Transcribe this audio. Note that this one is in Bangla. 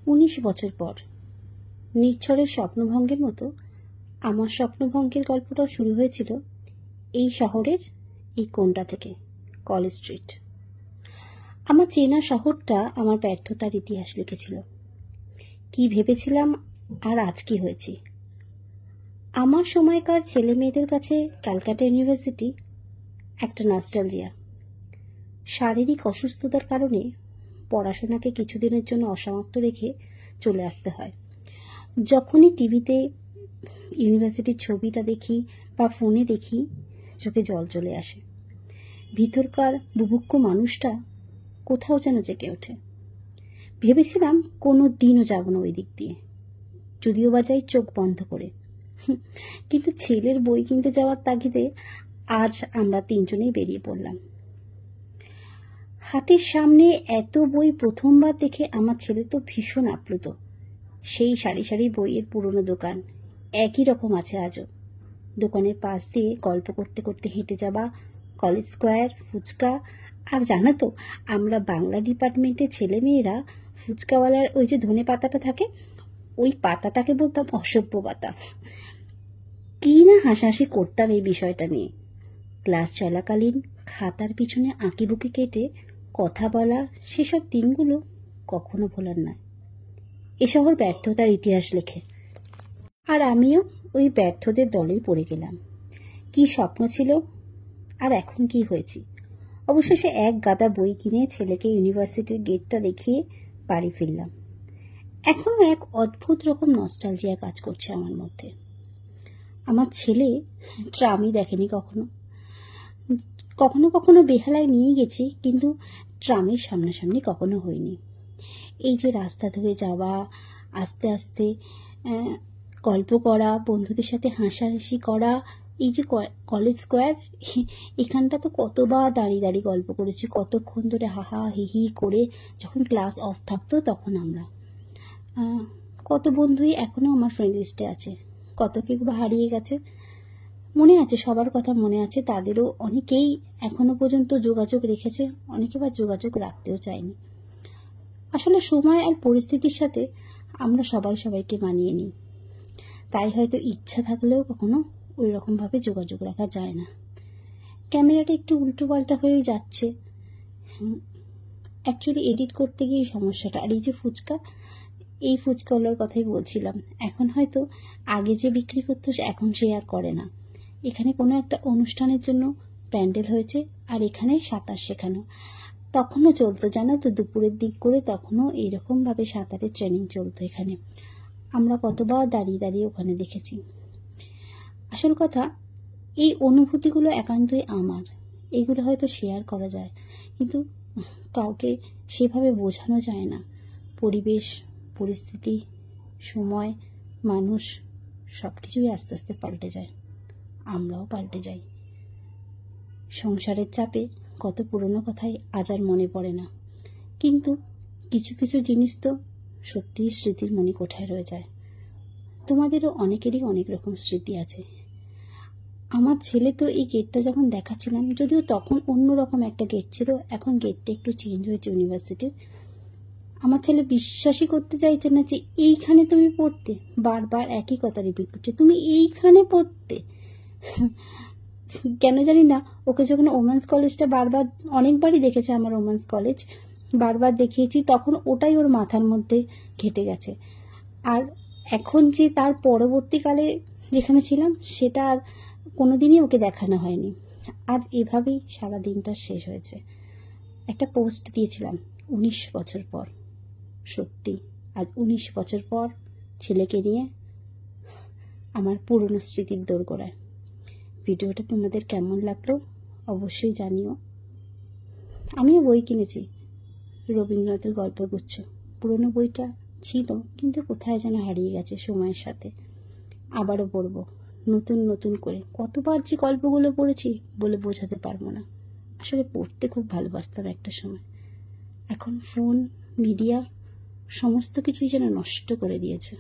19 বছর পর নির্ঝরের স্বপ্নভঙ্গের মতো আমার স্বপ্নভঙ্গের গল্পটাও শুরু হয়েছিল এই শহরের এই কোণটা থেকে, কলেজ স্ট্রিট। আমার চেনা শহরটা আমার ব্যর্থতার ইতিহাস লিখেছিল। কি ভেবেছিলাম আর আজ কি হয়েছি। আমার সময়কার ছেলে মেয়েদের কাছে ক্যালকাটা ইউনিভার্সিটি একটা নস্টালজিয়া। শারীরিক অসুস্থতার কারণে পড়াশোনাকে কিছুদিনের জন্য অসমাপ্ত রেখে চলে আসতে হয়। যখনই টিভিতে ইউনিভার্সিটির ছবিটা দেখি বা ফোনে দেখি, চোখে জল চলে আসে। ভিতরকার বুভুক্ষ মানুষটা কোথাও যেন জেগে ওঠে। ভেবেছিলাম কোনো দিনও যাব না ওই দিক দিয়ে, যদিও বা যাই চোখ বন্ধ করে। কিন্তু ছেলের বই কিনতে যাওয়ার তাগিদে আজ আমরা তিনজনেই বেরিয়ে পড়লাম। হাতের সামনে এত বই প্রথমবার দেখে আমার ছেলে তো ভীষণ আপ্লুত। সেই সারি সারি বইয়ের পুরনো দোকান একই রকম আছে আজও। দোকানের পাশ দিয়ে গল্প করতে করতে হেঁটে যাওয়া, কলেজ স্কোয়ার, ফুচকা। আর জানো তো, আমরা বাংলা ডিপার্টমেন্টের ছেলে মেয়েরা ফুচকাওয়ালার ওই যে ধনে পাতাটা থাকে, ওই পাতাটাকে বলতাম অসভ্য পাতা। কি না হাসাহাসি করতাম এই বিষয়টা নিয়ে। ক্লাস চলাকালীন খাতার পিছনে আঁকিবুকি কেটে কথা বলা, সেসব দিনগুলো কখনো ভোলার নয়। এ শহর ব্যর্থতার ইতিহাস লেখে, আর আমিও ওই ব্যর্থদের দলেই পড়ে গেলাম। কি স্বপ্ন ছিল আর এখন কি হয়েছি। অবশেষে এক গাদা বই কিনে ছেলেকে ইউনিভার্সিটির গেটটা দেখিয়ে বাড়ি ফিরলাম। এখনো এক অদ্ভুত রকম নস্টালজিয়া কাজ করছে আমার মধ্যে। আমার ছেলে ট্রামই দেখেনি কখনো। কখনো কখনো বেহালায় নিয়ে গেছি, কিন্তু ট্রামের সামনাসামনি কখনো হয়নি। এই যে রাস্তা ধরে যাওয়া, আস্তে আস্তে গল্প করা, বন্ধুদের সাথে হাসাহাসি করা, এই যে কলেজ স্কোয়ার, এখানটা তো কতবার দাঁড়িয়ে দাঁড়িয়ে গল্প করেছি, কতক্ষণ ধরে হাহা হিহি করে। যখন ক্লাস অফ থাকতো তখন আমরা কত বন্ধুই এখনো আমার ফ্রেন্ড লিস্টে আছে, কত কেউ হারিয়ে গেছে। মনে আছে, সবার কথা মনে আছে। তাদেরও অনেকেই এখনো পর্যন্ত যোগাযোগ রেখেছে, অনেকে বা যোগাযোগ রাখতেও চায়নি। আসলে সময় আর পরিস্থিতির সাথে আমরা সবাই সবাইকে মানিয়ে নিই, তাই হয়তো ইচ্ছা থাকলেও কখনো ওই রকমভাবে যোগাযোগ রাখা যায় না। ক্যামেরাটা একটু উল্টো পাল্টা হয়ে যাচ্ছে, অ্যাকচুয়ালি এডিট করতে গিয়ে সমস্যাটা। আর এই যে ফুচকা, এই ফুচকাওয়ালার কথাই বলছিলাম। এখন হয়তো আগে যে বিক্রি করতো এখন সে আর করে না। এখানে কোনো একটা অনুষ্ঠানের জন্য প্যান্ডেল হয়েছে, আর এখানে সাঁতার শেখানো তখনও চলতো, জানো তো, দুপুরের দিক করে তখনও এইরকমভাবে সাঁতারের ট্রেনিং চলতো এখানে। আমরা কতবার দাঁড়িয়ে দাঁড়িয়ে ওখানে দেখেছি। আসল কথা, এই অনুভূতিগুলো একান্তই আমার। এগুলো হয়তো শেয়ার করা যায়, কিন্তু কাউকে সেভাবে বোঝানো যায় না। পরিবেশ, পরিস্থিতি, সময়, মানুষ সব কিছুই আস্তে আস্তে পাল্টে যায়, আমরাও পাল্টে যাই। সংসারের চাপে কত পুরনো কথাই আজ আর মনে পড়ে না, কিন্তু কিছু কিছু জিনিস তো সত্যিই স্মৃতির মণিকোঠায় রয়ে যায়। তোমাদেরও অনেকেরই অনেক রকম স্মৃতি আছে। আমার ছেলে তো এই গেটটা যখন দেখাচ্ছিলাম, যদিও তখন অন্যরকম একটা গেট ছিল, এখন গেটটা একটু চেঞ্জ হয়েছে ইউনিভার্সিটির। আমার ছেলে বিশ্বাসই করতে চাইছে না যে এইখানে তুমি পড়তে। বারবার একই কথা রিপিট করছে, তুমি এইখানে পড়তে। কেন জানি না, ওকে যখন ওমেন্স কলেজটা বারবার, অনেকবারই দেখেছে আমার ওমেন্স কলেজ, বারবার দেখিয়েছি, তখন ওটাই ওর মাথার মধ্যে ঘেটে গেছে। আর এখন যে তার পরবর্তীকালে যেখানে ছিলাম সেটা আর কোনোদিনই ওকে দেখানো হয়নি। আজ এভাবেই সারা দিনটা শেষ হয়েছে। একটা পোস্ট দিয়েছিলাম 19 বছর পর। সত্যি আজ 19 বছর পর ছেলেকে নিয়ে আমার পুরনো স্মৃতির দোরগোড়ায়। ভিডিওটা তোমাদের কেমন লাগলো অবশ্যই জানিও। আমিও বই কিনেছি, রবীন্দ্রনাথের গল্পগুচ্ছ। পুরনো বইটা ছিল, কিন্তু কোথায় যেন হারিয়ে গেছে সময়ের সাথে। আবারও পড়বো নতুন নতুন করে। কতবার যে গল্পগুলো পড়েছি বলে বোঝাতে পারবো না। আসলে পড়তে খুব ভালোবাসতাম একটা সময়। এখন ফোন, মিডিয়া সমস্ত কিছুই যেন নষ্ট করে দিয়েছে।